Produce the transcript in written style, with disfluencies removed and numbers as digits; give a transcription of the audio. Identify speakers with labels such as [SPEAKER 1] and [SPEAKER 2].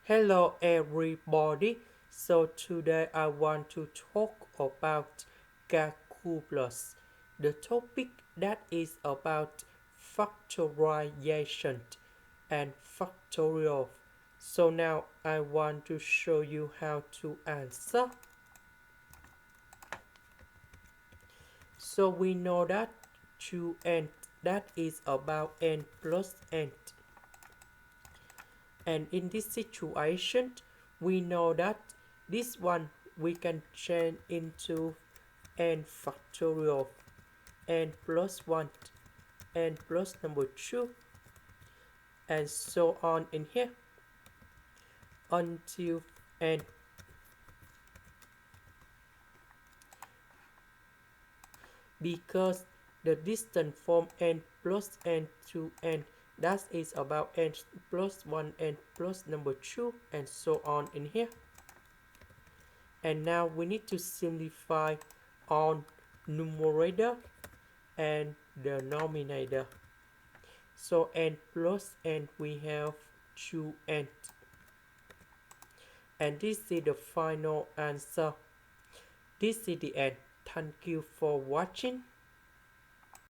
[SPEAKER 1] Hello everybody. So today I want to talk about calculus, the topic that is about factorization and factorial. So now I want to show you how to answer. So we know that 2n, that is about n plus n. And in this situation, we know that this one we can change into n factorial, n plus 1, n plus number 2, and so on in here until n. Because the distance from n plus n to n, that is about n plus 1, n plus number 2, and so on in here. And now we need to simplify on numerator and the denominator. So n plus n, we have 2n. And this is the final answer. This is the end. Thank you for watching.